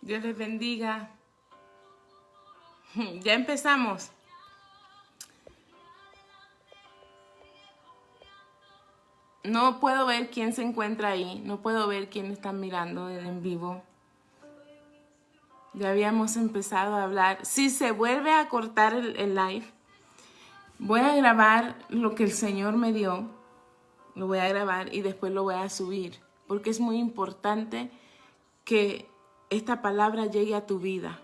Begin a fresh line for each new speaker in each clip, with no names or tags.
Dios les bendiga. Ya empezamos. No puedo ver quién se encuentra ahí. No puedo ver quién está mirando el en vivo. Ya habíamos empezado a hablar. Si se vuelve a cortar el live, voy a grabar lo que el Señor me dio. Lo voy a grabar y después lo voy a subir. Porque es muy importante que esta palabra llegue a tu vida.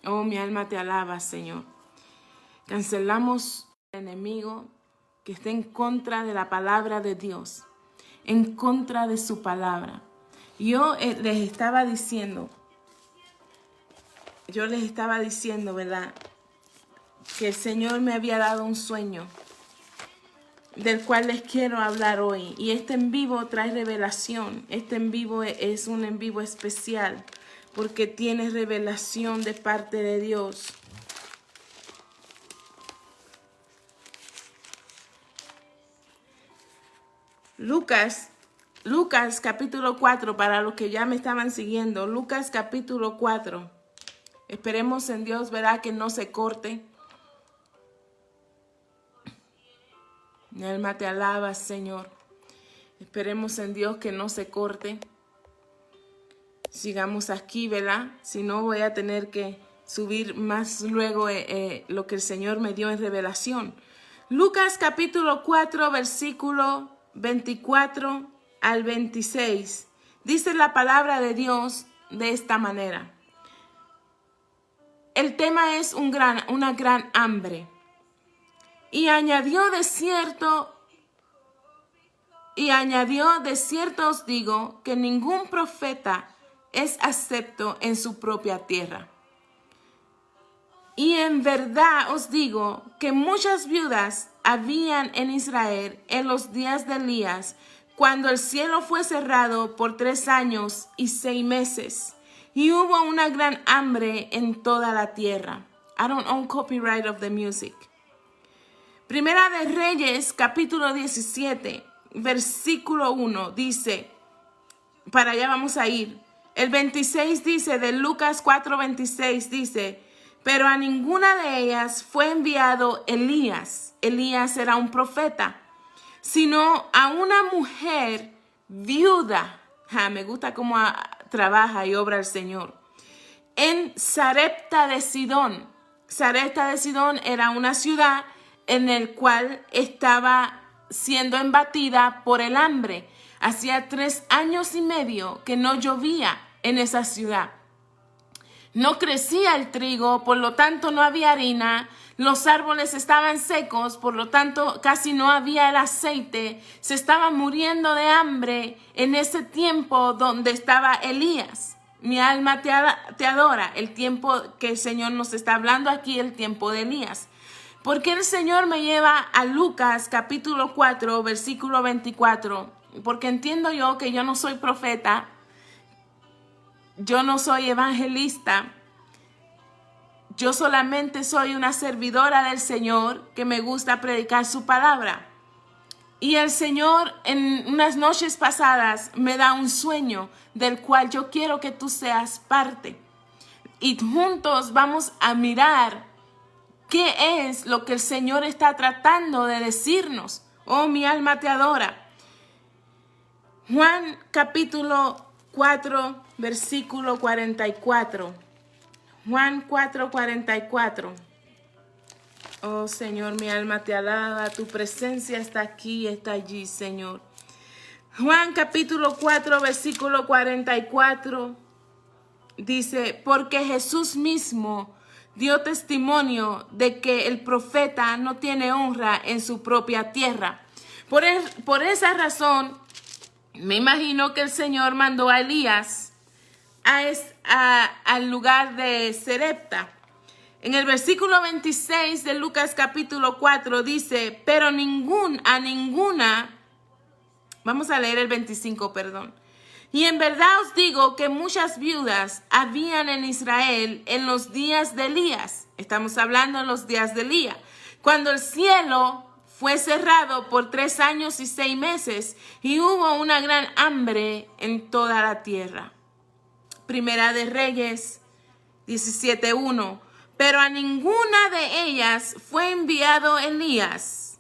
Oh, mi alma te alaba, Señor. Cancelamos al enemigo que esté en contra de la palabra de Dios, en contra de su palabra. Yo les estaba diciendo, ¿verdad? Que el Señor me había dado un sueño del cual les quiero hablar hoy. Y este en vivo trae revelación. Este en vivo es un en vivo especial porque tiene revelación de parte de Dios. Lucas capítulo 4, para los que ya me estaban siguiendo. Lucas capítulo 4. Esperemos en Dios, ¿verdad? Que no se corte. Mi alma te alaba, Señor. Esperemos en Dios que no se corte. Sigamos aquí, ¿verdad? Si no, voy a tener que subir más luego lo que el Señor me dio en revelación. Lucas capítulo 4, versículo 24 al 26. Dice la palabra de Dios de esta manera. El tema es una gran hambre. Y añadió de cierto os digo que ningún profeta es acepto en su propia tierra. Y en verdad os digo que muchas viudas habían en Israel en los días de Elías, cuando el cielo fue cerrado por 3 años y 6 meses, y hubo una gran hambre en toda la tierra. I don't own copyright of the music. Primera de Reyes, capítulo 17, versículo 1, dice, para allá vamos a ir. El 26 dice, de Lucas 4:26 dice, pero a ninguna de ellas fue enviado Elías. Elías era un profeta, sino a una mujer viuda. Me gusta cómo trabaja y obra el Señor. En Sarepta de Sidón. Sarepta de Sidón era una ciudad en el cual estaba siendo embatida por el hambre. Hacía 3 años y medio que no llovía en esa ciudad. No crecía el trigo, por lo tanto no había harina. Los árboles estaban secos, por lo tanto casi no había el aceite. Se estaba muriendo de hambre en ese tiempo donde estaba Elías. Mi alma te adora. El tiempo que el Señor nos está hablando aquí, el tiempo de Elías. ¿Por qué el Señor me lleva a Lucas capítulo 4, versículo 24? Porque entiendo yo que yo no soy profeta, yo no soy evangelista, yo solamente soy una servidora del Señor que me gusta predicar su palabra. Y el Señor en unas noches pasadas me da un sueño del cual yo quiero que tú seas parte. Y juntos vamos a mirar qué es lo que el Señor está tratando de decirnos. Oh, mi alma te adora. Juan capítulo 4, versículo 44. Juan 4, 44. Oh, Señor, mi alma te alaba. Tu presencia está aquí, está allí, Señor. Juan capítulo 4, versículo 44. Dice, porque Jesús mismo dio testimonio de que el profeta no tiene honra en su propia tierra. Por esa razón, me imagino que el Señor mandó a Elías al lugar de Sarepta. En el versículo 26 de Lucas capítulo 4 dice, pero ninguna, vamos a leer el 25, perdón. Y en verdad os digo que muchas viudas habían en Israel en los días de Elías. Estamos hablando en los días de Elías. Cuando el cielo fue cerrado por 3 años y 6 meses y hubo una gran hambre en toda la tierra. Primera de Reyes 17:1. Pero a ninguna de ellas fue enviado Elías.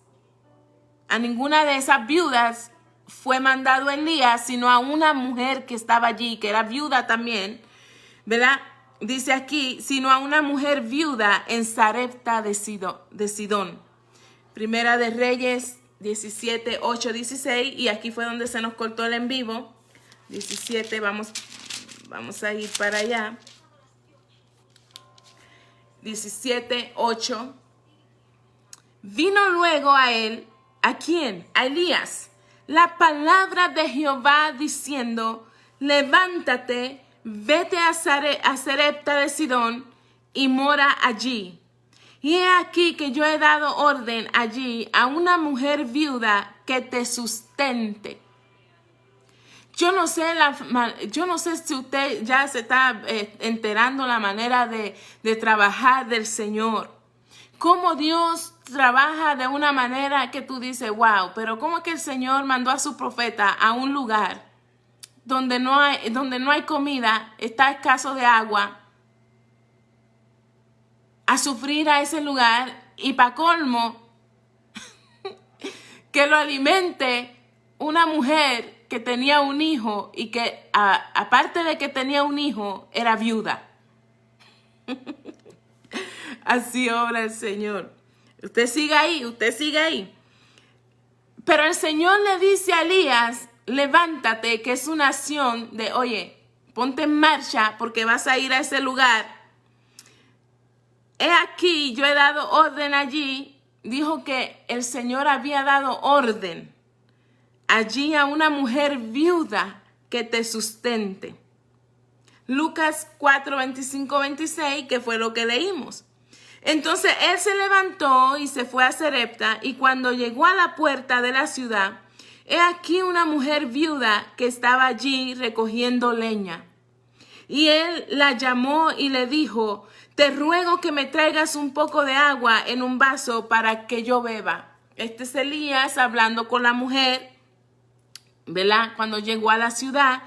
A ninguna de esas viudas fue mandado Elías, sino a una mujer que estaba allí, que era viuda también, ¿verdad? Dice aquí, sino a una mujer viuda en Sarepta de Sidón. Primera de Reyes 17:8-16, y aquí fue donde se nos cortó el en vivo. 17, vamos a ir para allá. 17:8. Vino luego a él, ¿a quién? A Elías, la palabra de Jehová diciendo, levántate, vete a Sarepta de Sidón y mora allí. Y he aquí que yo he dado orden allí a una mujer viuda que te sustente. Yo no sé si usted ya se está enterando la manera de trabajar del Señor. Cómo Dios trabaja de una manera que tú dices, wow, pero cómo es que el Señor mandó a su profeta a un lugar donde no hay comida, está escaso de agua, a sufrir a ese lugar y para colmo que lo alimente una mujer que tenía un hijo y que aparte de que tenía un hijo, era viuda. Así obra el Señor. Usted sigue ahí. Pero el Señor le dice a Elías, levántate, que es una acción de, oye, ponte en marcha porque vas a ir a ese lugar. He aquí, yo he dado orden allí. Dijo que el Señor había dado orden allí a una mujer viuda que te sustente. Lucas 4:25-26, que fue lo que leímos. Entonces él se levantó y se fue a Sarepta, y cuando llegó a la puerta de la ciudad, he aquí una mujer viuda que estaba allí recogiendo leña. Y él la llamó y le dijo, te ruego que me traigas un poco de agua en un vaso para que yo beba. Este es Elías hablando con la mujer, ¿verdad? Cuando llegó a la ciudad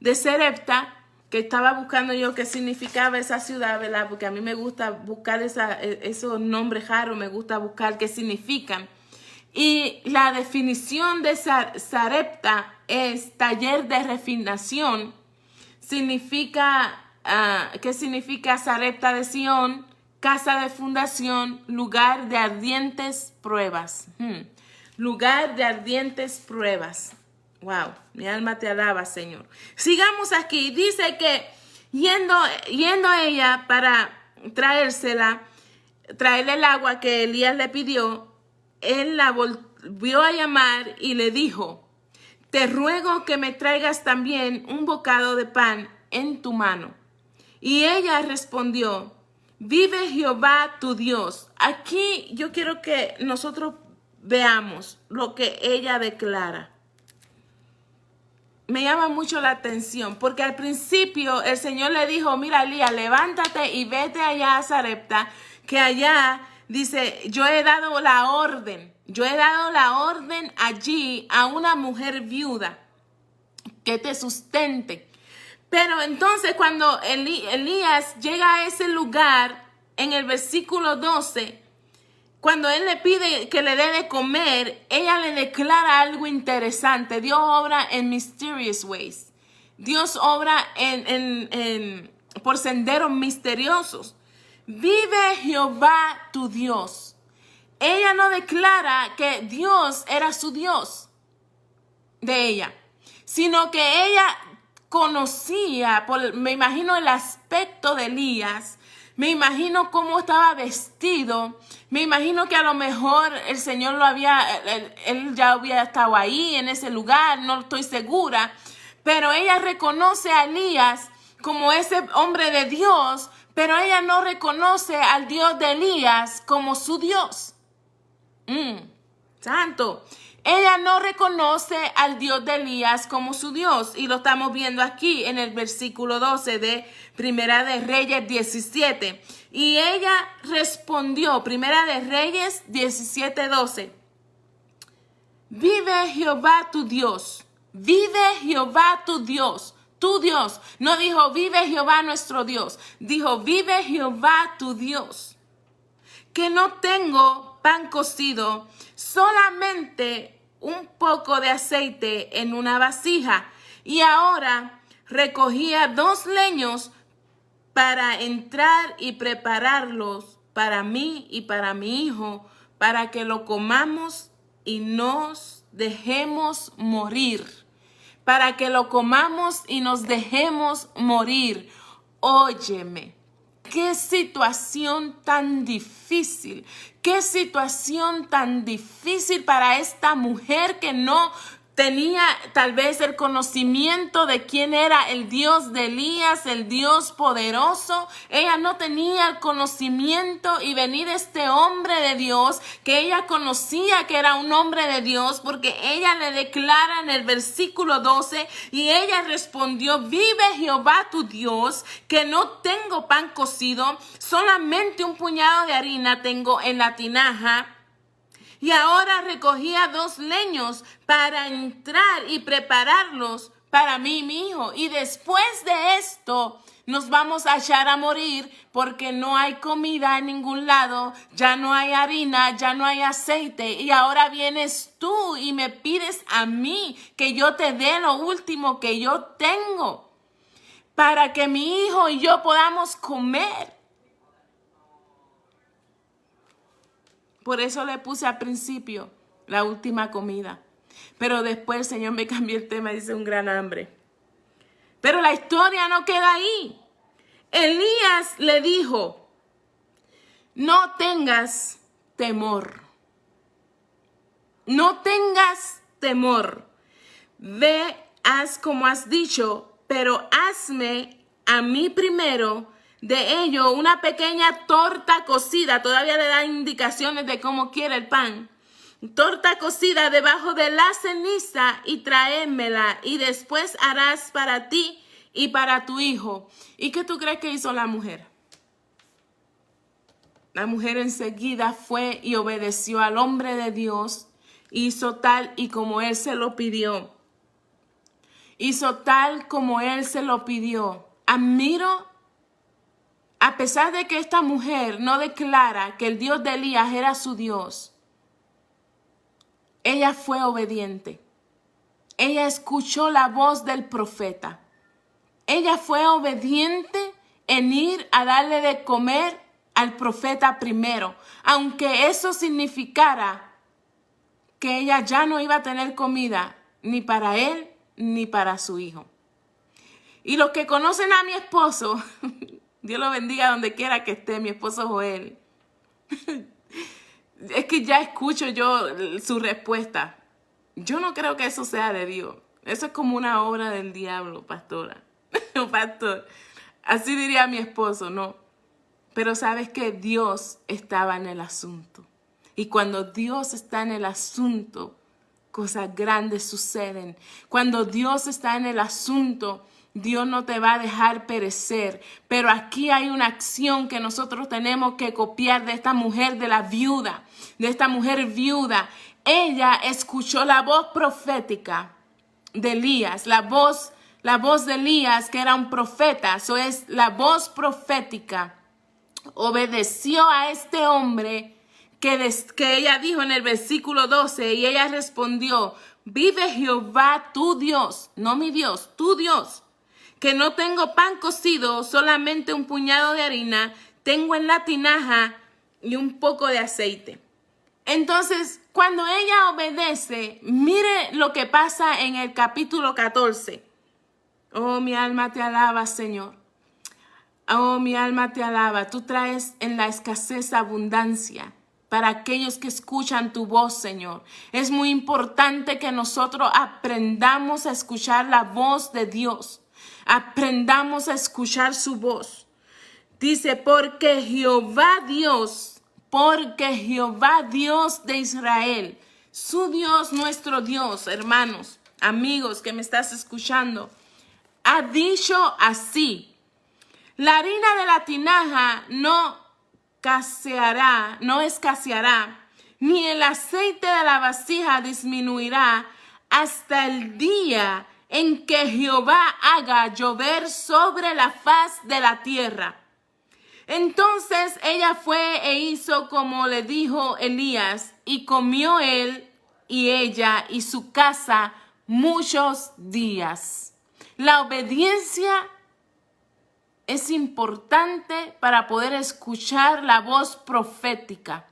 de Sarepta, que estaba buscando yo qué significaba esa ciudad, ¿verdad? Porque a mí me gusta buscar esos nombres raros, me gusta buscar qué significan. Y la definición de Sarepta es taller de refinación. Significa, ¿qué significa Sarepta de Sidón? Casa de fundación, lugar de ardientes pruebas. Lugar de ardientes pruebas. Wow, mi alma te alaba, Señor. Sigamos aquí. Dice que yendo ella para traerle el agua que Elías le pidió, él la volvió a llamar y le dijo, te ruego que me traigas también un bocado de pan en tu mano. Y ella respondió, vive Jehová tu Dios. Aquí yo quiero que nosotros veamos lo que ella declara. Me llama mucho la atención, porque al principio el Señor le dijo, mira Elías, levántate y vete allá a Sarepta, que allá, dice, yo he dado la orden allí a una mujer viuda que te sustente. Pero entonces cuando Elías llega a ese lugar, en el versículo 12, cuando él le pide que le dé de comer, ella le declara algo interesante. Dios obra en mysterious ways. Dios obra por senderos misteriosos. Vive Jehová tu Dios. Ella no declara que Dios era su Dios de ella, sino que ella conocía, me imagino el aspecto de Elías, me imagino cómo estaba vestido, me imagino que a lo mejor el Señor él ya había estado ahí en ese lugar, no estoy segura, pero ella reconoce a Elías como ese hombre de Dios, pero ella no reconoce al Dios de Elías como su Dios. Santo. Ella no reconoce al Dios de Elías como su Dios, y lo estamos viendo aquí en el versículo 12 de Primera de Reyes 17. Y ella respondió, Primera de Reyes 17:12. Vive Jehová tu Dios, vive Jehová tu Dios, tu Dios. No dijo, vive Jehová nuestro Dios. Dijo, vive Jehová tu Dios. Que no tengo pan cocido, solamente un poco de aceite en una vasija. Y ahora recogía 2 leños para entrar y prepararlos para mí y para mi hijo, para que lo comamos y nos dejemos morir. Para que lo comamos y nos dejemos morir. Óyeme, qué situación tan difícil. Qué situación tan difícil para esta mujer que no tenía tal vez el conocimiento de quién era el Dios de Elías, el Dios poderoso. Ella no tenía el conocimiento y venir este hombre de Dios, que ella conocía que era un hombre de Dios, porque ella le declara en el versículo 12, y ella respondió, vive Jehová tu Dios, que no tengo pan cocido, solamente un puñado de harina tengo en la tinaja. Y ahora recogía 2 leños para entrar y prepararlos para mí y mi hijo. Y después de esto nos vamos a echar a morir porque no hay comida en ningún lado, ya no hay harina, ya no hay aceite. Y ahora vienes tú y me pides a mí que yo te dé lo último que yo tengo para que mi hijo y yo podamos comer. Por eso le puse al principio la última comida. Pero después el Señor me cambió el tema y dice un gran hambre. Pero la historia no queda ahí. Elías le dijo, no tengas temor. No tengas temor. Ve, haz como has dicho, pero hazme a mí primero de ello una pequeña torta cocida. Todavía le da indicaciones de cómo quiere el pan. Torta cocida debajo de la ceniza y tráemela, y después harás para ti y para tu hijo. ¿Y qué tú crees que hizo la mujer? La mujer enseguida fue y obedeció al hombre de Dios. Hizo tal y como él se lo pidió. Hizo tal como él se lo pidió. Admiro, a pesar de que esta mujer no declara que el Dios de Elías era su Dios, ella fue obediente. Ella escuchó la voz del profeta. Ella fue obediente en ir a darle de comer al profeta primero, aunque eso significara que ella ya no iba a tener comida ni para él ni para su hijo. Y los que conocen a mi esposo, Dios lo bendiga donde quiera que esté, mi esposo Joel, es que ya escucho yo su respuesta. Yo no creo que eso sea de Dios. Eso es como una obra del diablo, pastora. Pastor, así diría mi esposo, no. Pero sabes que Dios estaba en el asunto. Y cuando Dios está en el asunto, cosas grandes suceden. Cuando Dios está en el asunto, Dios no te va a dejar perecer. Pero aquí hay una acción que nosotros tenemos que copiar de esta mujer, de la viuda, de esta mujer viuda. Ella escuchó la voz profética de Elías, la voz de Elías, que era un profeta. Eso es la voz profética. Obedeció a este hombre que ella dijo en el versículo 12, y ella respondió, vive Jehová tu Dios, no mi Dios, tu Dios, que no tengo pan cocido, solamente un puñado de harina, tengo en la tinaja y un poco de aceite. Entonces, cuando ella obedece, mire lo que pasa en el capítulo 14. Oh, mi alma te alaba, Señor. Oh, mi alma te alaba. Tú traes en la escasez abundancia para aquellos que escuchan tu voz, Señor. Es muy importante que nosotros aprendamos a escuchar la voz de Dios. Aprendamos a escuchar su voz. Dice, porque Jehová Dios de Israel, su Dios, nuestro Dios, hermanos, amigos que me estás escuchando, ha dicho así: la harina de la tinaja no escaseará, ni el aceite de la vasija disminuirá hasta el día en que Jehová haga llover sobre la faz de la tierra. Entonces ella fue e hizo como le dijo Elías, y comió él y ella y su casa muchos días. La obediencia es importante para poder escuchar la voz profética.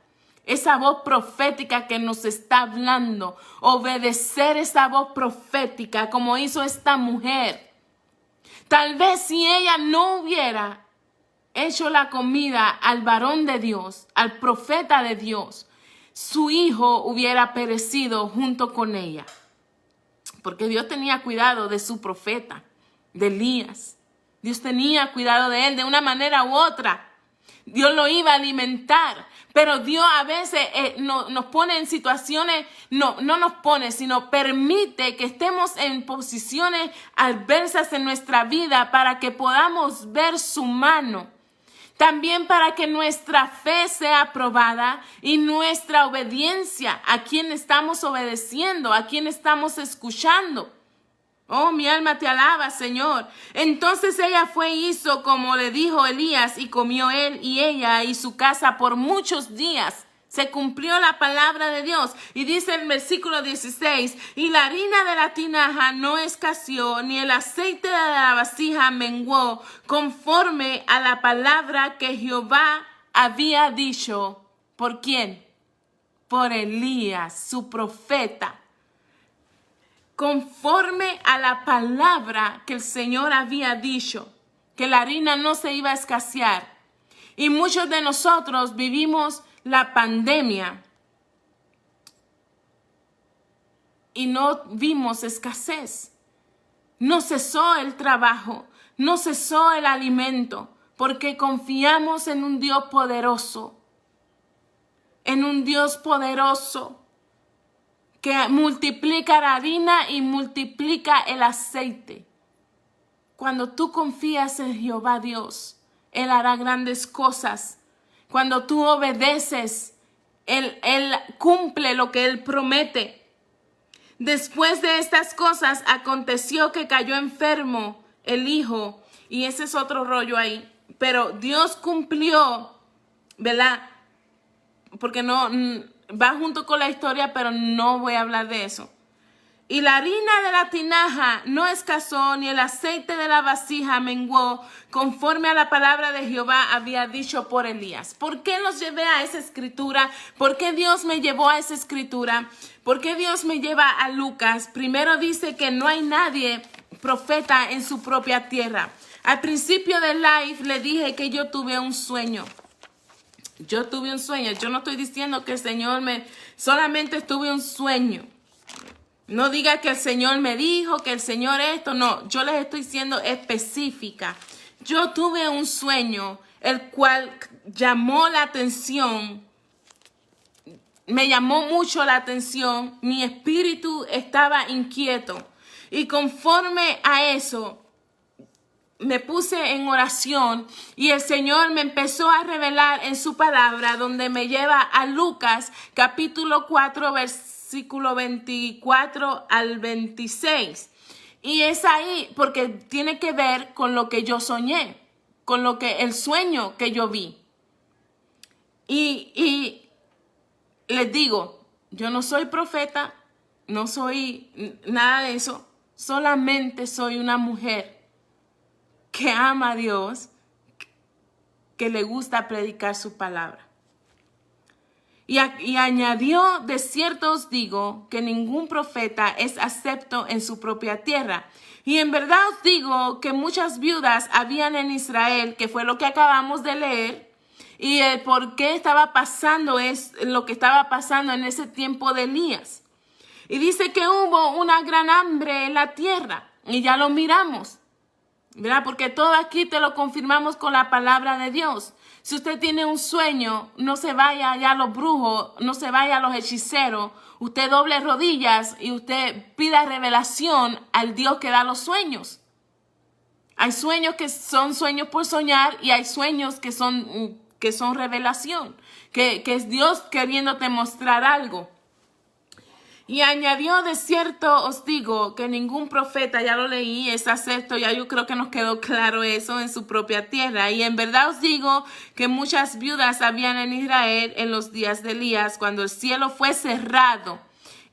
Esa voz profética que nos está hablando. Obedecer esa voz profética como hizo esta mujer. Tal vez si ella no hubiera hecho la comida al varón de Dios, al profeta de Dios, su hijo hubiera perecido junto con ella. Porque Dios tenía cuidado de su profeta, de Elías. Dios tenía cuidado de él de una manera u otra. Dios lo iba a alimentar. Pero Dios a veces nos pone en situaciones, no nos pone, sino permite que estemos en posiciones adversas en nuestra vida para que podamos ver su mano. También para que nuestra fe sea probada y nuestra obediencia, a quien estamos obedeciendo, a quien estamos escuchando. Oh, mi alma te alaba, Señor. Entonces ella fue y hizo como le dijo Elías, y comió él y ella y su casa por muchos días. Se cumplió la palabra de Dios. Y dice el versículo 16, y la harina de la tinaja no escaseó, ni el aceite de la vasija menguó, conforme a la palabra que Jehová había dicho. ¿Por quién? Por Elías, su profeta. Conforme a la palabra que el Señor había dicho, que la harina no se iba a escasear. Y muchos de nosotros vivimos la pandemia y no vimos escasez. No cesó el trabajo, no cesó el alimento, porque confiamos en un Dios poderoso, en un Dios poderoso que multiplica la harina y multiplica el aceite. Cuando tú confías en Jehová Dios, Él hará grandes cosas. Cuando tú obedeces, Él cumple lo que Él promete. Después de estas cosas, aconteció que cayó enfermo el hijo. Y ese es otro rollo ahí. Pero Dios cumplió, ¿verdad? Porque no va junto con la historia, pero no voy a hablar de eso. Y la harina de la tinaja no escasó, ni el aceite de la vasija menguó, conforme a la palabra de Jehová había dicho por Elías. ¿Por qué los llevé a esa escritura? ¿Por qué Dios me llevó a esa escritura? ¿Por qué Dios me lleva a Lucas? Primero dice que no hay nadie profeta en su propia tierra. Al principio del live le dije que yo tuve un sueño. Yo tuve un sueño. Yo no estoy diciendo que el Señor solamente tuve un sueño. No diga que el Señor me dijo, que el Señor esto. No, yo les estoy siendo específica. Yo tuve un sueño, el cual llamó la atención. Me llamó mucho la atención. Mi espíritu estaba inquieto. Y conforme a eso, me puse en oración y el Señor me empezó a revelar en su palabra, donde me lleva a Lucas capítulo 4, versículo 24 al 26. Y es ahí porque tiene que ver con lo que yo soñé, con lo que el sueño que yo vi. Y les digo, yo no soy profeta, no soy nada de eso, solamente soy una mujer que ama a Dios, que le gusta predicar su palabra. Y añadió, de cierto os digo, que ningún profeta es acepto en su propia tierra. Y en verdad os digo que muchas viudas habían en Israel, que fue lo que acabamos de leer, y el por qué estaba pasando es lo que estaba pasando en ese tiempo de Elías. Y dice que hubo una gran hambre en la tierra, y ya lo miramos, ¿verdad? Porque todo aquí te lo confirmamos con la palabra de Dios. Si usted tiene un sueño, no se vaya ya a los brujos, no se vaya a los hechiceros. Usted doble rodillas y usted pida revelación al Dios que da los sueños. Hay sueños que son sueños por soñar y hay sueños que son revelación, que es Dios queriéndote mostrar algo. Y añadió, de cierto os digo que ningún profeta, ya lo leí, es acepto, ya yo creo que nos quedó claro eso en su propia tierra. Y en verdad os digo que muchas viudas habían en Israel en los días de Elías, cuando el cielo fue cerrado.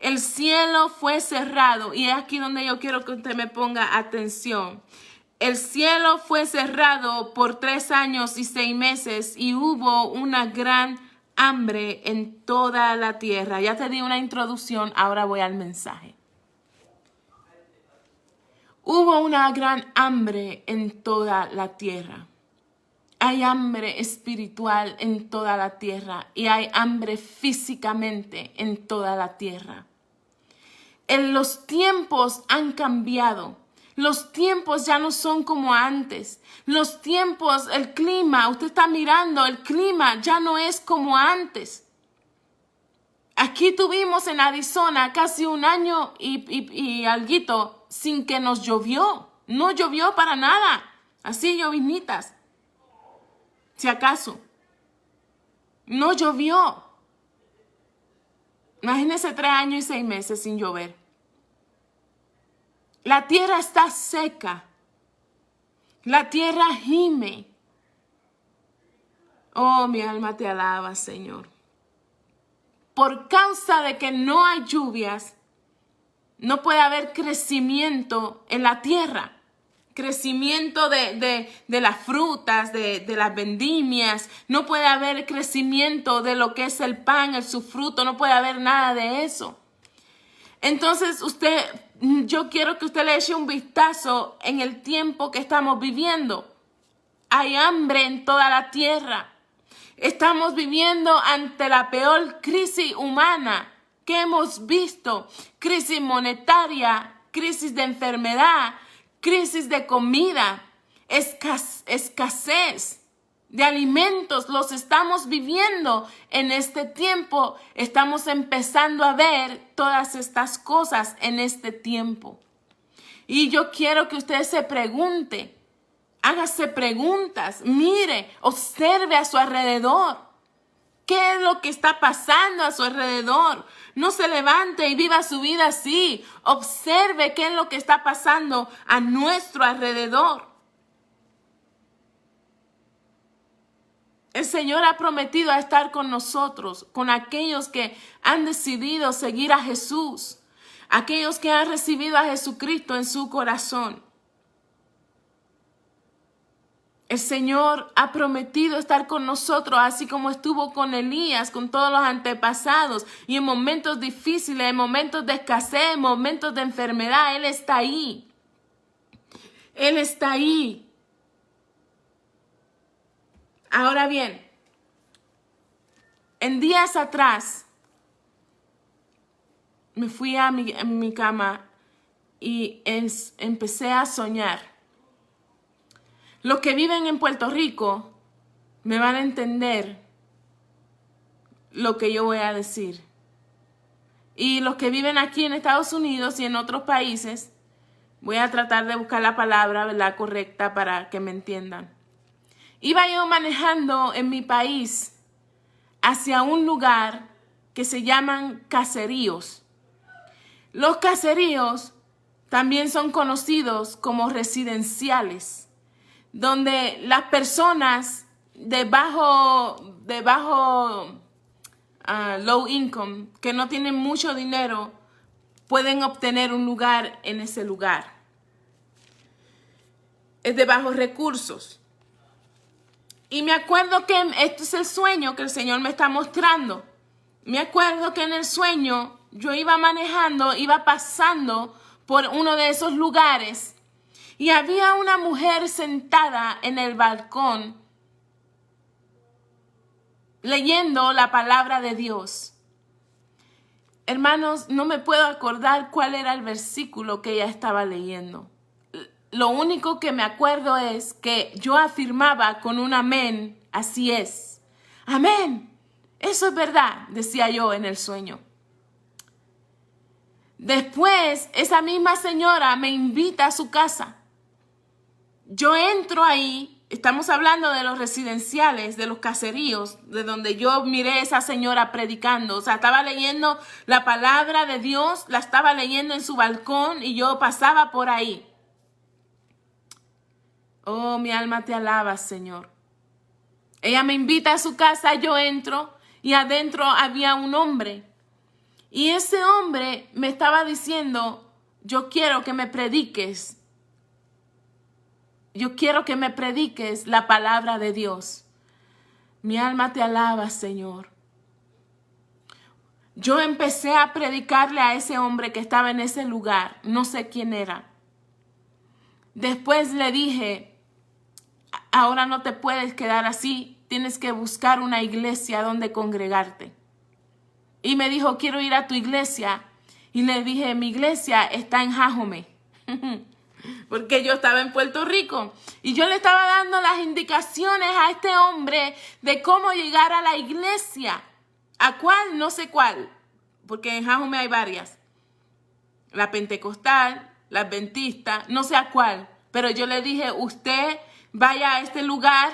El cielo fue cerrado. Y es aquí donde yo quiero que usted me ponga atención. El cielo fue cerrado por 3 años y 6 meses y hubo una gran hambre en toda la tierra. Ya te di una introducción, ahora voy al mensaje. Hubo una gran hambre en toda la tierra. Hay hambre espiritual en toda la tierra y hay hambre físicamente en toda la tierra. En los tiempos han cambiado. Los tiempos ya no son como antes. Los tiempos, el clima, usted está mirando, el clima ya no es como antes. Aquí tuvimos en Arizona casi 1 año y alguito sin que nos llovió. No llovió para nada. Así lloviznitas. Si acaso. No llovió. Imagínense 3 años y 6 meses sin llover. La tierra está seca. La tierra gime. Oh, mi alma te alaba, Señor. Por causa de que no hay lluvias, no puede haber crecimiento en la tierra. Crecimiento de las frutas, de las vendimias. No puede haber crecimiento de lo que es el pan, el su fruto. No puede haber nada de eso. Entonces yo quiero que usted le eche un vistazo en el tiempo que estamos viviendo. Hay hambre en toda la tierra. Estamos viviendo ante la peor crisis humana que hemos visto. Crisis monetaria, crisis de enfermedad, crisis de comida, escasez de alimentos. Los estamos viviendo en este tiempo. Estamos empezando a ver todas estas cosas en este tiempo. Y yo quiero que usted se pregunte, hágase preguntas, mire, observe a su alrededor. ¿Qué es lo que está pasando a su alrededor? No se levante y viva su vida así. Observe qué es lo que está pasando a nuestro alrededor. El Señor ha prometido a estar con nosotros, con aquellos que han decidido seguir a Jesús, aquellos que han recibido a Jesucristo en su corazón. El Señor ha prometido estar con nosotros, así como estuvo con Elías, con todos los antepasados, y en momentos difíciles, en momentos de escasez, en momentos de enfermedad, Él está ahí. Él está ahí. Ahora bien, en días atrás me fui a mi cama y empecé a soñar. Los que viven en Puerto Rico me van a entender lo que yo voy a decir. Y los que viven aquí en Estados Unidos y en otros países, voy a tratar de buscar la palabra, ¿verdad?, correcta para que me entiendan. Iba yo manejando en mi país hacia un lugar que se llaman caseríos. Los caseríos también son conocidos como residenciales, donde las personas de bajo low income, que no tienen mucho dinero, pueden obtener un lugar en ese lugar. Es de bajos recursos. Y me acuerdo que este es el sueño que el Señor me está mostrando. Me acuerdo que en el sueño yo iba manejando, iba pasando por uno de esos lugares y había una mujer sentada en el balcón leyendo la palabra de Dios. Hermanos, no me puedo acordar cuál era el versículo que ella estaba leyendo. Lo único que me acuerdo es que yo afirmaba con un amén, así es. Amén, eso es verdad, decía yo en el sueño. Después, esa misma señora me invita a su casa. Yo entro ahí Estamos hablando de los residenciales, de los caseríos, de donde yo miré a esa señora predicando. O sea, estaba leyendo la palabra de Dios, la estaba leyendo en su balcón y yo pasaba por ahí. Oh, mi alma te alaba, Señor. Ella me invita a su casa, yo entro y adentro había un hombre. Y ese hombre me estaba diciendo, yo quiero que me prediques. Yo quiero que me prediques la palabra de Dios. Mi alma te alaba, Señor. Yo empecé a predicarle a ese hombre que estaba en ese lugar. No sé quién era. Después le dije, ahora no te puedes quedar así. Tienes que buscar una iglesia donde congregarte. Y me dijo, quiero ir a tu iglesia. Y le dije, mi iglesia está en Jajome. Porque yo estaba en Puerto Rico y yo le estaba dando las indicaciones a este hombre de cómo llegar a la iglesia. ¿A cuál? No sé cuál, porque en Jajome hay varias. La pentecostal, la adventista, no sé a cuál. Pero yo le dije, usted vaya a este lugar.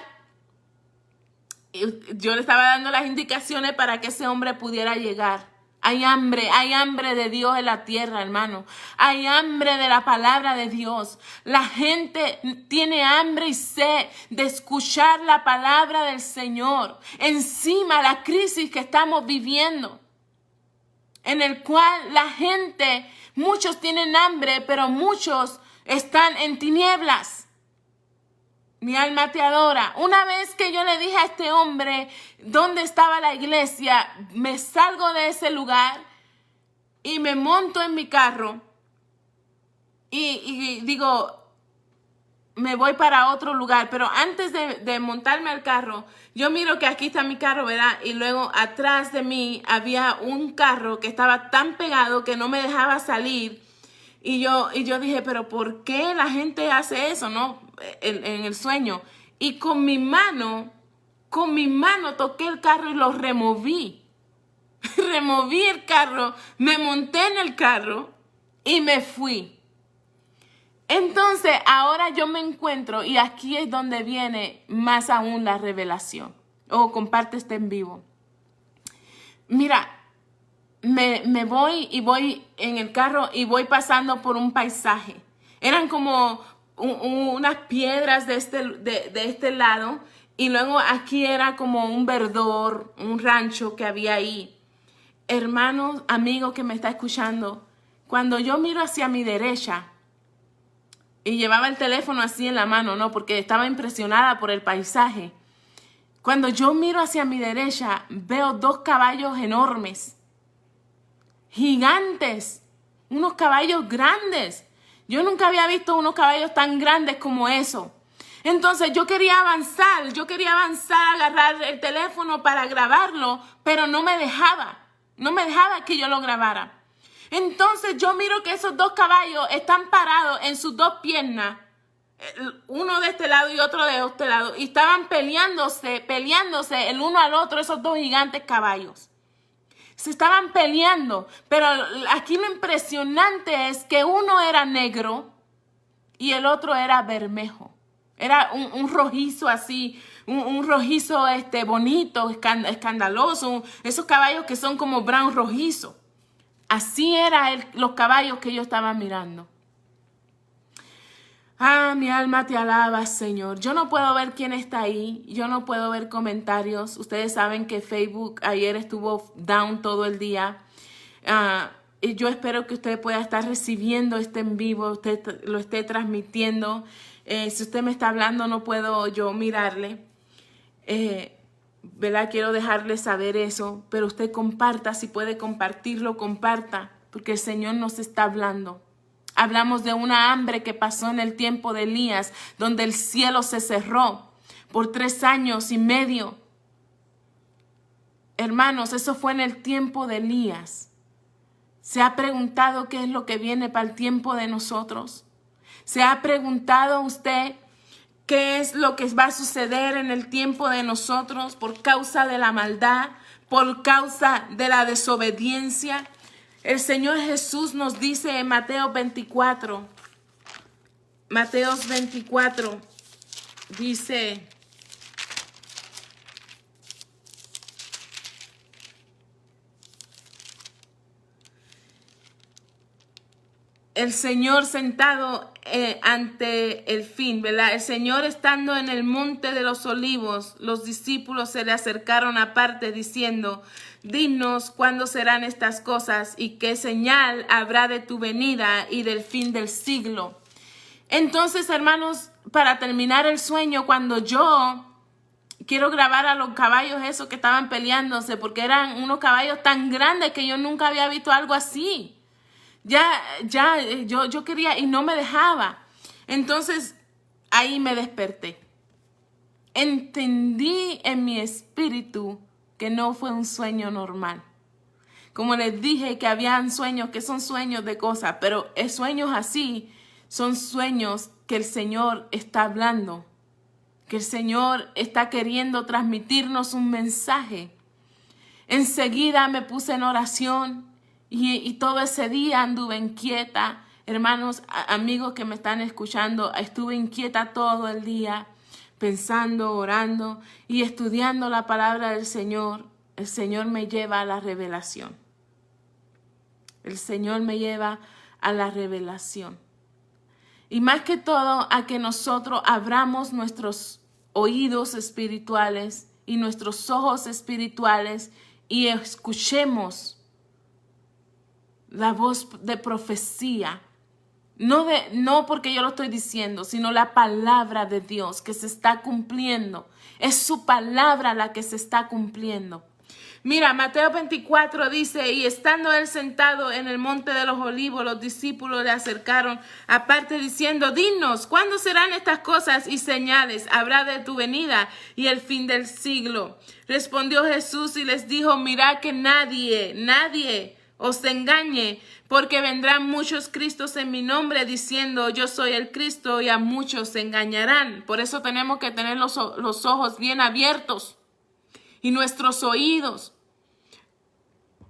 Y yo le estaba dando las indicaciones para que ese hombre pudiera llegar. Hay hambre de Dios en la tierra, hermano. Hay hambre de la palabra de Dios. La gente tiene hambre y sed de escuchar la palabra del Señor. Encima la crisis que estamos viviendo, en el cual la gente, muchos tienen hambre, pero muchos están en tinieblas. Mi alma te adora. Una vez que yo le dije a este hombre dónde estaba la iglesia, me salgo de ese lugar y me monto en mi carro y digo, me voy para otro lugar. Pero antes de montarme al carro, yo miro que aquí está mi carro, ¿verdad? Y luego atrás de mí había un carro que estaba tan pegado que no me dejaba salir. Y yo dije, pero ¿por qué la gente hace eso, no? En el sueño. Y con mi mano toqué el carro y lo removí. Removí el carro, me monté en el carro y me fui. Entonces, ahora yo me encuentro, y aquí es donde viene más aún la revelación. Comparte este en vivo. Mira, me voy en el carro y voy pasando por un paisaje. Eran como unas piedras de este lado y luego aquí era como un verdor, un rancho que había ahí. Hermanos, amigo que me está escuchando, cuando yo miro hacia mi derecha y llevaba el teléfono así en la mano, ¿no? Porque estaba impresionada por el paisaje. Cuando yo miro hacia mi derecha, veo 2 caballos enormes. Gigantes, unos caballos grandes. Yo nunca había visto unos caballos tan grandes como eso. Entonces yo quería avanzar, agarrar el teléfono para grabarlo, pero no me dejaba que yo lo grabara. Entonces yo miro que esos 2 caballos están parados en sus 2 piernas, uno de este lado y otro de este lado, y estaban peleándose el uno al otro, esos 2 gigantes caballos. Se estaban peleando, pero aquí lo impresionante es que uno era negro y el otro era bermejo. Era un rojizo así, un rojizo bonito, escandaloso, esos caballos que son como brown rojizo. Así eran los caballos que yo estaba mirando. Ah, mi alma te alaba, Señor. Yo no puedo ver quién está ahí. Yo no puedo ver comentarios. Ustedes saben que Facebook ayer estuvo down todo el día. Y yo espero que usted pueda estar recibiendo este en vivo. Usted lo esté transmitiendo. Si usted me está hablando, no puedo yo mirarle. ¿Verdad? Quiero dejarle saber eso. Pero usted comparta. Si puede compartirlo, comparta. Porque el Señor nos está hablando. Hablamos de una hambre que pasó en el tiempo de Elías, donde el cielo se cerró por 3 años y medio. Hermanos, eso fue en el tiempo de Elías. ¿Se ha preguntado qué es lo que viene para el tiempo de nosotros? ¿Se ha preguntado usted qué es lo que va a suceder en el tiempo de nosotros por causa de la maldad, por causa de la desobediencia? El Señor Jesús nos dice en Mateo 24, dice, el Señor sentado ante el fin, ¿verdad? El Señor estando en el monte de los olivos, los discípulos se le acercaron aparte diciendo, dinos cuándo serán estas cosas y qué señal habrá de tu venida y del fin del siglo. Entonces, hermanos, para terminar el sueño, cuando yo quiero grabar a los caballos esos que estaban peleándose, porque eran unos caballos tan grandes que yo nunca había visto algo así. Yo quería y no me dejaba. Entonces, ahí me desperté. Entendí en mi espíritu que no fue un sueño normal. Como les dije que habían sueños que son sueños de cosas, pero sueños así son sueños que el Señor está hablando, que el Señor está queriendo transmitirnos un mensaje. Enseguida me puse en oración y todo ese día anduve inquieta. Hermanos, amigos que me están escuchando, estuve inquieta todo el día, pensando, orando y estudiando la palabra del Señor. El Señor me lleva a la revelación. El Señor me lleva a la revelación. Y más que todo, a que nosotros abramos nuestros oídos espirituales y nuestros ojos espirituales y escuchemos la voz de profecía. No porque yo lo estoy diciendo, sino la palabra de Dios que se está cumpliendo. Es su palabra la que se está cumpliendo. Mira, Mateo 24 dice, y estando él sentado en el monte de los olivos, los discípulos le acercaron aparte diciendo, dinos, ¿cuándo serán estas cosas y señales habrá de tu venida y el fin del siglo? Respondió Jesús y les dijo, mirad que nadie os engañe, porque vendrán muchos Cristos en mi nombre diciendo, yo soy el Cristo, y a muchos se engañarán. Por eso tenemos que tener los ojos bien abiertos y nuestros oídos,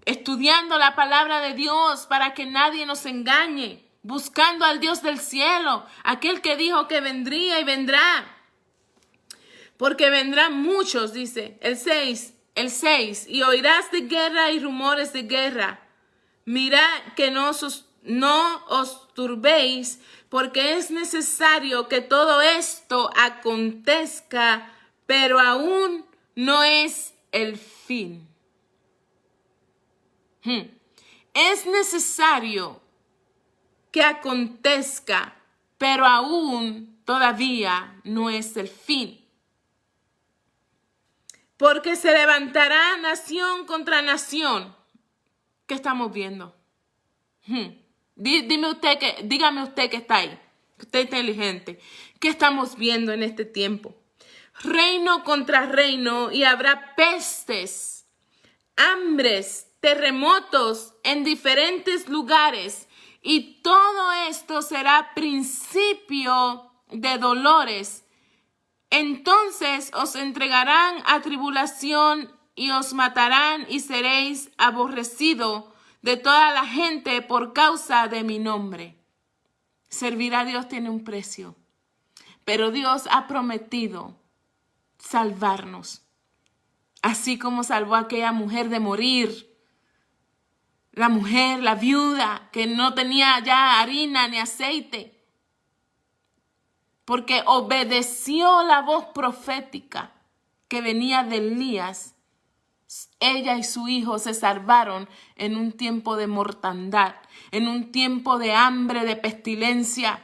estudiando la palabra de Dios para que nadie nos engañe, buscando al Dios del cielo, aquel que dijo que vendría y vendrá. Porque vendrán muchos, dice el 6, y oirás de guerra y rumores de guerra. Mirad que no os turbéis, porque es necesario que todo esto acontezca, pero aún no es el fin. Es necesario que acontezca, pero aún todavía no es el fin. Porque se levantará nación contra nación. ¿Qué estamos viendo? Dígame usted que está ahí, que usted es inteligente. ¿Qué estamos viendo en este tiempo? Reino contra reino, y habrá pestes, hambres, terremotos en diferentes lugares, y todo esto será principio de dolores. Entonces os entregarán a tribulación y os matarán y seréis aborrecidos de toda la gente por causa de mi nombre. Servir a Dios tiene un precio, pero Dios ha prometido salvarnos. Así como salvó a aquella mujer de morir, la mujer, la viuda, que no tenía ya harina ni aceite, porque obedeció la voz profética que venía de Elías. Ella y su hijo se salvaron en un tiempo de mortandad, en un tiempo de hambre, de pestilencia.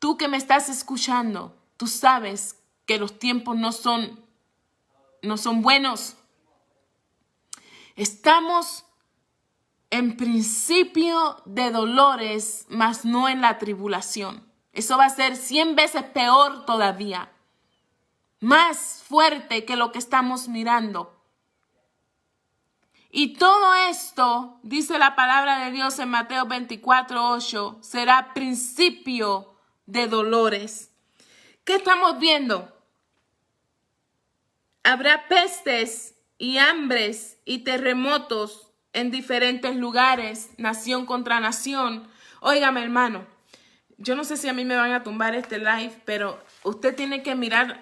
Tú que me estás escuchando, tú sabes que los tiempos no son buenos. Estamos en principio de dolores, mas no en la tribulación. Eso va a ser 100 veces peor todavía. Más fuerte que lo que estamos mirando. Y todo esto, dice la palabra de Dios en Mateo 24:8, será principio de dolores. ¿Qué estamos viendo? Habrá pestes y hambres y terremotos en diferentes lugares, nación contra nación. Óigame, hermano, Yo no sé si a mí me van a tumbar este live, pero usted tiene que mirar.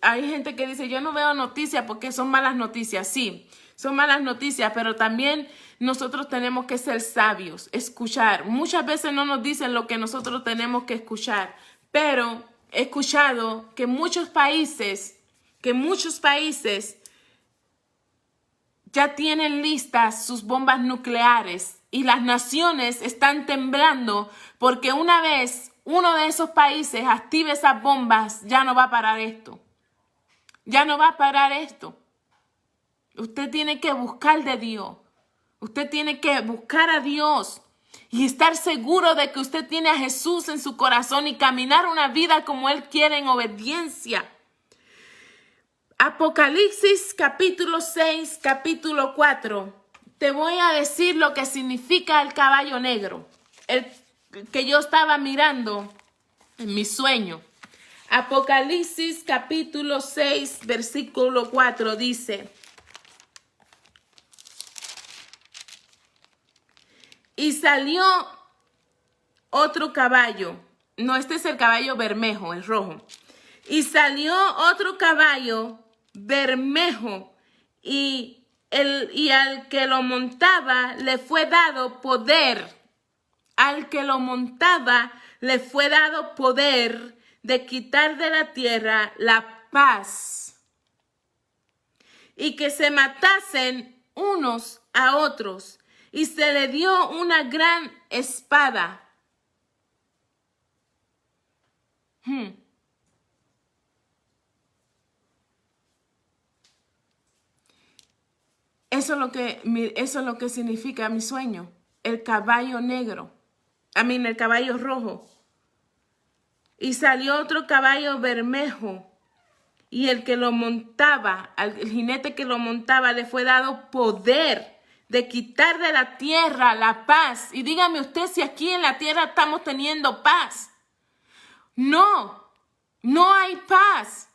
Hay gente que dice, yo no veo noticias porque son malas noticias. Sí, son malas noticias, pero también nosotros tenemos que ser sabios, escuchar. Muchas veces no nos dicen lo que nosotros tenemos que escuchar, pero he escuchado que muchos países ya tienen listas sus bombas nucleares y las naciones están temblando porque una vez uno de esos países active esas bombas, ya no va a parar esto. Ya no va a parar esto. Usted tiene que buscar de Dios. Usted tiene que buscar a Dios y estar seguro de que usted tiene a Jesús en su corazón y caminar una vida como Él quiere en obediencia. Apocalipsis capítulo 6, capítulo 4. Te voy a decir lo que significa el caballo negro, el que yo estaba mirando en mi sueño. Apocalipsis capítulo 6, versículo 4 dice: y salió otro caballo. No, este es el caballo bermejo, el rojo. Y salió otro caballo bermejo y al que lo montaba le fue dado poder. Al que lo montaba le fue dado poder de quitar de la tierra la paz y que se matasen unos a otros. Y se le dio una gran espada. Eso es lo que significa mi sueño. El caballo negro. El caballo rojo. Y salió otro caballo bermejo. Y el que lo montaba, el jinete que lo montaba, le fue dado poder de quitar de la tierra la paz. Y dígame usted si aquí en la tierra estamos teniendo paz. No, no hay paz.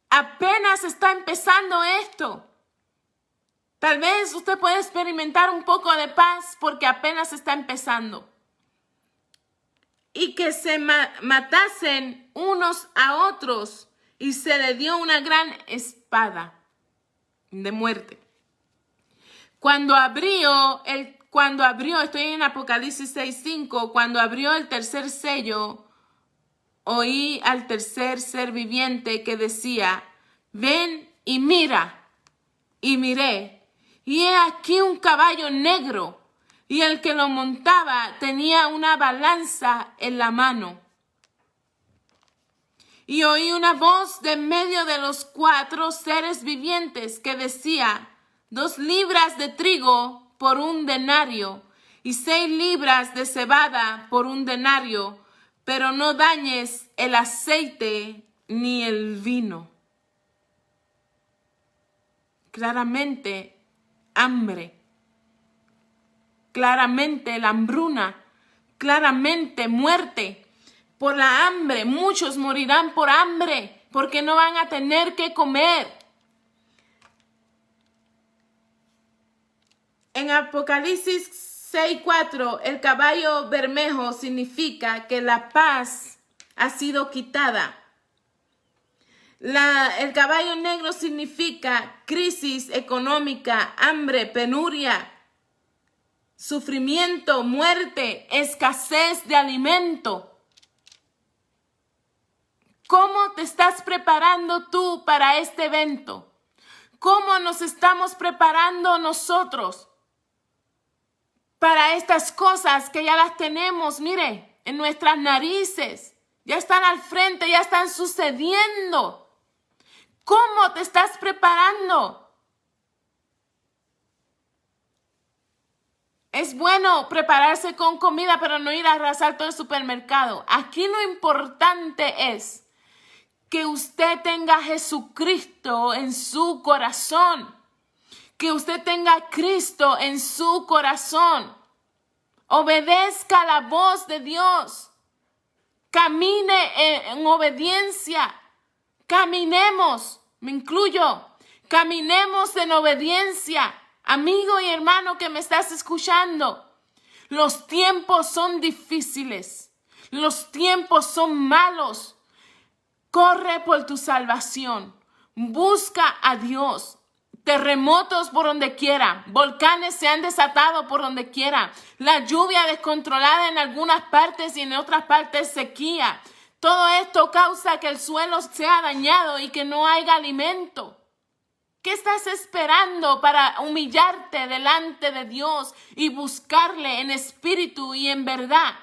Apenas está empezando esto. Tal vez usted puede experimentar un poco de paz porque apenas está empezando. Y que se matasen unos a otros y se le dio una gran espada de muerte. Cuando abrió, estoy en Apocalipsis 6:5, cuando abrió el tercer sello, oí al tercer ser viviente que decía: ven y mira. Y miré, y he aquí un caballo negro, y el que lo montaba tenía una balanza en la mano. Y oí una voz de en medio de los 4 seres vivientes que decía: 2 libras de trigo por 1 denario, y 6 libras de cebada por 1 denario, pero no dañes el aceite ni el vino. Claramente, hambre. Claramente, la hambruna. Claramente, muerte. Por la hambre, muchos morirán por hambre, porque no van a tener que comer. En Apocalipsis 6:4, el caballo bermejo significa que la paz ha sido quitada. El caballo negro significa crisis económica, hambre, penuria, sufrimiento, muerte, escasez de alimento. ¿Cómo te estás preparando tú para este evento? ¿Cómo nos estamos preparando nosotros para estas cosas que ya las tenemos, mire, en nuestras narices? Ya están al frente, ya están sucediendo. ¿Cómo te estás preparando? Es bueno prepararse con comida, pero no ir a arrasar todo el supermercado. Aquí lo importante es que usted tenga a Jesucristo en su corazón. Que usted tenga a Cristo en su corazón. Obedezca la voz de Dios. Camine en obediencia. Caminemos, me incluyo. Caminemos en obediencia. Amigo y hermano que me estás escuchando, los tiempos son difíciles. Los tiempos son malos. Corre por tu salvación. Busca a Dios. Terremotos por donde quiera. Volcanes se han desatado por donde quiera. La lluvia descontrolada en algunas partes y en otras partes sequía. Todo esto causa que el suelo sea dañado y que no haya alimento. ¿Qué estás esperando para humillarte delante de Dios y buscarle en espíritu y en verdad?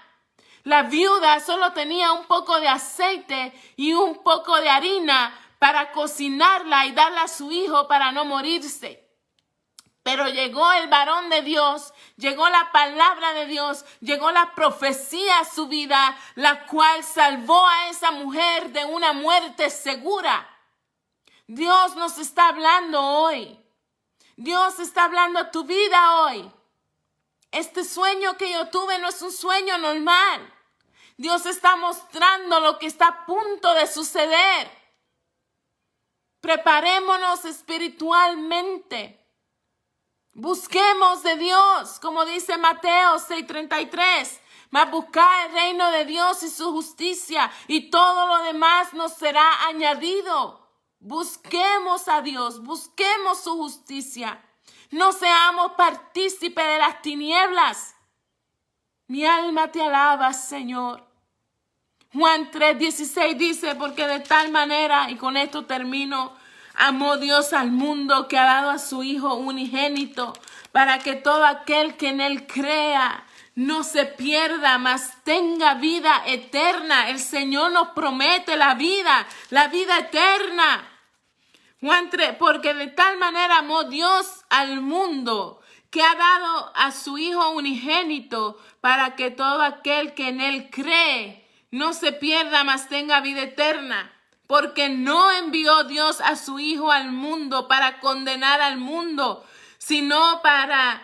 La viuda solo tenía un poco de aceite y un poco de harina para cocinarla y darla a su hijo para no morirse. Pero llegó el varón de Dios, llegó la palabra de Dios, llegó la profecía a su vida, la cual salvó a esa mujer de una muerte segura. Dios nos está hablando hoy. Dios está hablando a tu vida hoy. Este sueño que yo tuve no es un sueño normal. Dios está mostrando lo que está a punto de suceder. Preparémonos espiritualmente. Busquemos de Dios, como dice Mateo 6:33. Mas buscad el reino de Dios y su justicia, y todo lo demás nos será añadido. Busquemos a Dios, busquemos su justicia. No seamos partícipes de las tinieblas. Mi alma te alaba, Señor. Juan 3:16 dice, porque de tal manera, y con esto termino, amó Dios al mundo que ha dado a su Hijo unigénito, para que todo aquel que en él crea no se pierda, mas tenga vida eterna. El Señor nos promete la vida eterna. Juan 3, porque de tal manera amó Dios al mundo que ha dado a su Hijo unigénito, para que todo aquel que en él cree no se pierda, mas tenga vida eterna. Porque no envió Dios a su Hijo al mundo para condenar al mundo, sino para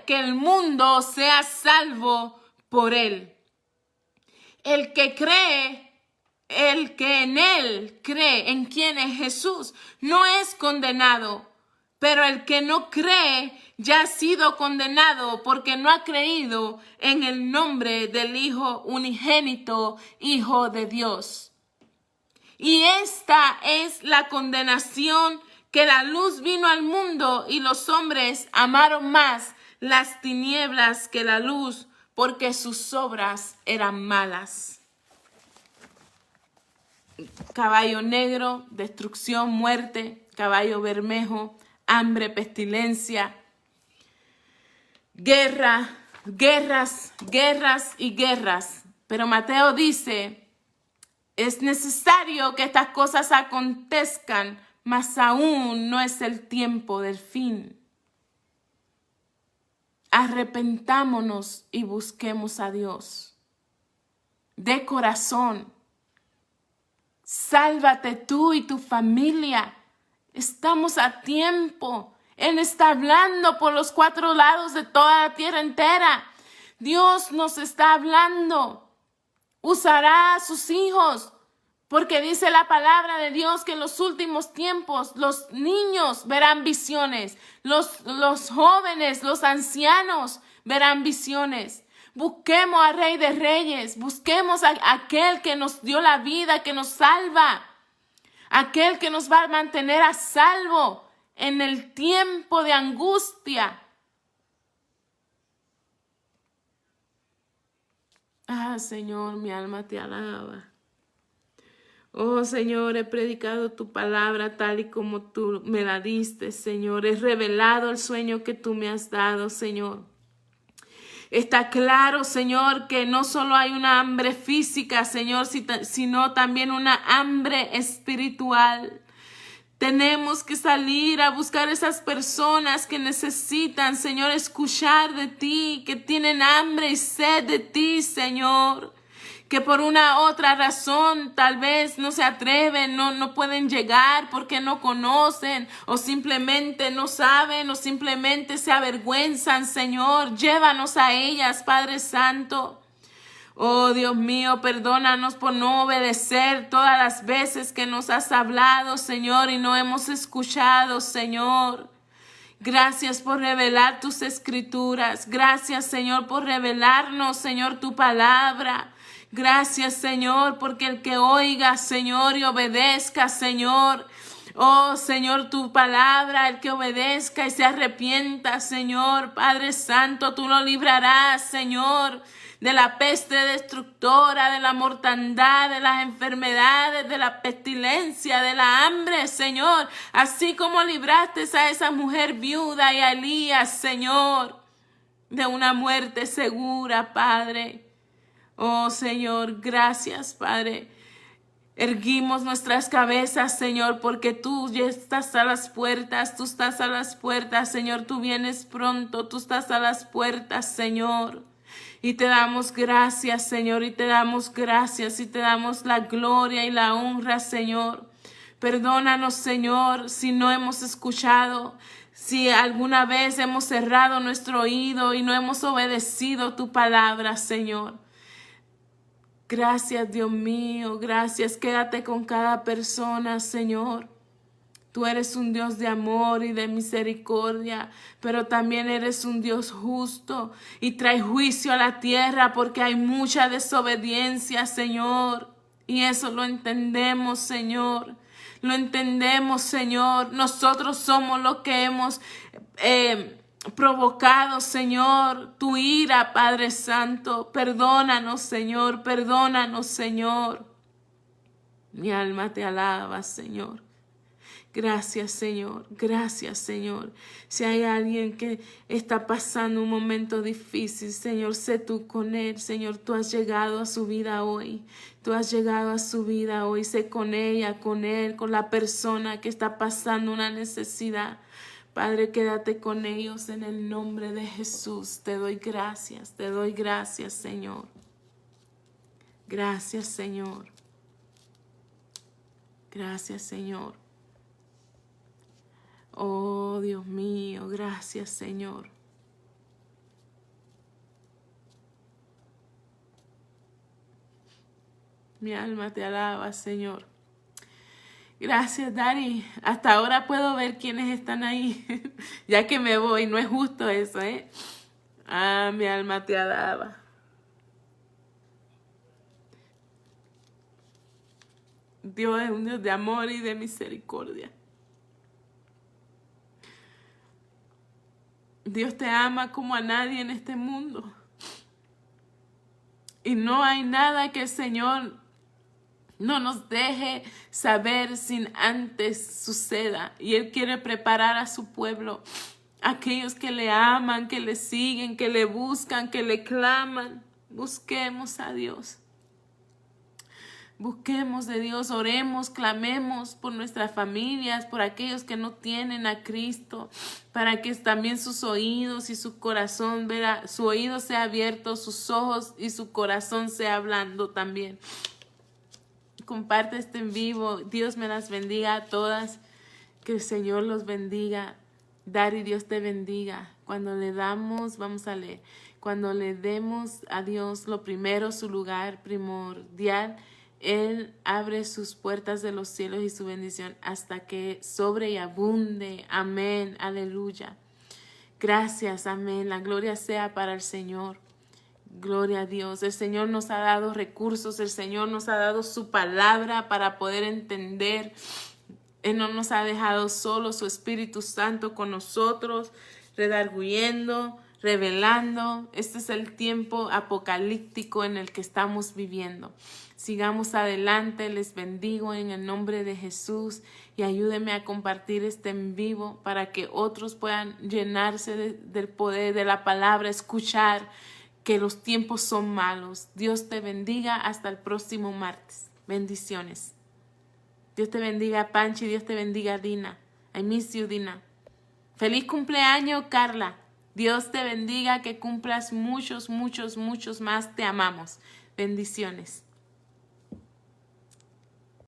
que el mundo sea salvo por él. El que en él cree, en quien es Jesús, no es condenado. Pero el que no cree ya ha sido condenado porque no ha creído en el nombre del Hijo unigénito, Hijo de Dios. Y esta es la condenación, que la luz vino al mundo y los hombres amaron más las tinieblas que la luz, porque sus obras eran malas. Caballo negro, destrucción, muerte. Caballo bermejo, hambre, pestilencia, guerras y guerras. Pero Mateo dice, es necesario que estas cosas acontezcan, mas aún no es el tiempo del fin. Arrepentámonos y busquemos a Dios de corazón. Sálvate tú y tu familia. Estamos a tiempo. Él está hablando por los 4 lados de toda la tierra entera. Dios nos está hablando. Usará a sus hijos, porque dice la palabra de Dios que en los últimos tiempos los niños verán visiones, los jóvenes, los ancianos verán visiones. Busquemos al Rey de Reyes, busquemos a aquel que nos dio la vida, que nos salva, aquel que nos va a mantener a salvo en el tiempo de angustia. Ah, Señor, mi alma te alaba. Oh, Señor, he predicado tu palabra tal y como tú me la diste, Señor. He revelado el sueño que tú me has dado, Señor. Está claro, Señor, que no solo hay una hambre física, Señor, sino también una hambre espiritual. Tenemos que salir a buscar esas personas que necesitan, Señor, escuchar de ti, que tienen hambre y sed de ti, Señor, que por una u otra razón tal vez no se atreven, no pueden llegar porque no conocen o simplemente no saben o simplemente se avergüenzan, Señor. Llévanos a ellas, Padre Santo. Oh, Dios mío, perdónanos por no obedecer todas las veces que nos has hablado, Señor, y no hemos escuchado, Señor. Gracias por revelar tus escrituras. Gracias, Señor, por revelarnos, Señor, tu palabra. Gracias, Señor, porque el que oiga, Señor, y obedezca, Señor, oh, Señor, tu palabra, el que obedezca y se arrepienta, Señor, Padre Santo, tú lo librarás, Señor, de la peste destructora, de la mortandad, de las enfermedades, de la pestilencia, de la hambre, Señor, así como libraste a esa mujer viuda y a Elías, Señor, de una muerte segura, Padre. Oh, Señor, gracias, Padre. Erguimos nuestras cabezas, Señor, porque tú ya estás a las puertas, tú estás a las puertas, Señor, tú vienes pronto, tú estás a las puertas, Señor. Y te damos gracias, Señor, y te damos gracias, y te damos la gloria y la honra, Señor. Perdónanos, Señor, si no hemos escuchado, si alguna vez hemos cerrado nuestro oído y no hemos obedecido tu palabra, Señor. Gracias, Dios mío, gracias. Quédate con cada persona, Señor. Tú eres un Dios de amor y de misericordia, pero también eres un Dios justo y trae juicio a la tierra porque hay mucha desobediencia, Señor. Y eso lo entendemos, Señor. Lo entendemos, Señor. Nosotros somos los que hemos provocado, Señor, tu ira, Padre Santo. Perdónanos, Señor, perdónanos, Señor. Mi alma te alaba, Señor. Gracias, Señor, gracias, Señor. Si hay alguien que está pasando un momento difícil, Señor, sé tú con él, Señor. Tú has llegado a su vida hoy. Tú has llegado a su vida hoy. Sé con ella, con él, con la persona que está pasando una necesidad. Padre, quédate con ellos en el nombre de Jesús. Te doy gracias, Señor. Gracias, Señor. Gracias, Señor. Oh, Dios mío, gracias, Señor. Mi alma te alaba, Señor. Gracias, Dari. Hasta ahora puedo ver quiénes están ahí. Ya que me voy, no es justo eso, ¿eh? Ah, mi alma te alaba. Dios es un Dios de amor y de misericordia. Dios te ama como a nadie en este mundo. Y no hay nada que el Señor no nos deje saber sin antes suceda. Y Él quiere preparar a su pueblo, aquellos que le aman, que le siguen, que le buscan, que le claman. Busquemos a Dios. Busquemos de Dios, oremos, clamemos por nuestras familias, por aquellos que no tienen a Cristo, para que también sus oídos y su corazón, su oído sea abierto, sus ojos y su corazón sea hablando también. Comparte este en vivo. Dios me las bendiga a todas. Que el Señor los bendiga. Dari, Dios te bendiga. Cuando le damos, vamos a leer, cuando le demos a Dios lo primero, su lugar primordial, Él abre sus puertas de los cielos y su bendición hasta que sobre y abunde. Amén, aleluya. Gracias, amén. La gloria sea para el Señor. Gloria a Dios. El Señor nos ha dado recursos, el Señor nos ha dado su palabra para poder entender. Él no nos ha dejado solos, su Espíritu Santo con nosotros, redarguyendo, revelando. Este es el tiempo apocalíptico en el que estamos viviendo. Sigamos adelante, les bendigo en el nombre de Jesús y ayúdenme a compartir este en vivo para que otros puedan llenarse del poder de la palabra, escuchar que los tiempos son malos. Dios te bendiga hasta el próximo martes. Bendiciones. Dios te bendiga, Panchi. Dios te bendiga, Dina. I miss you, Dina. Feliz cumpleaños, Carla. Dios te bendiga, que cumplas muchos, muchos, muchos más. Te amamos. Bendiciones.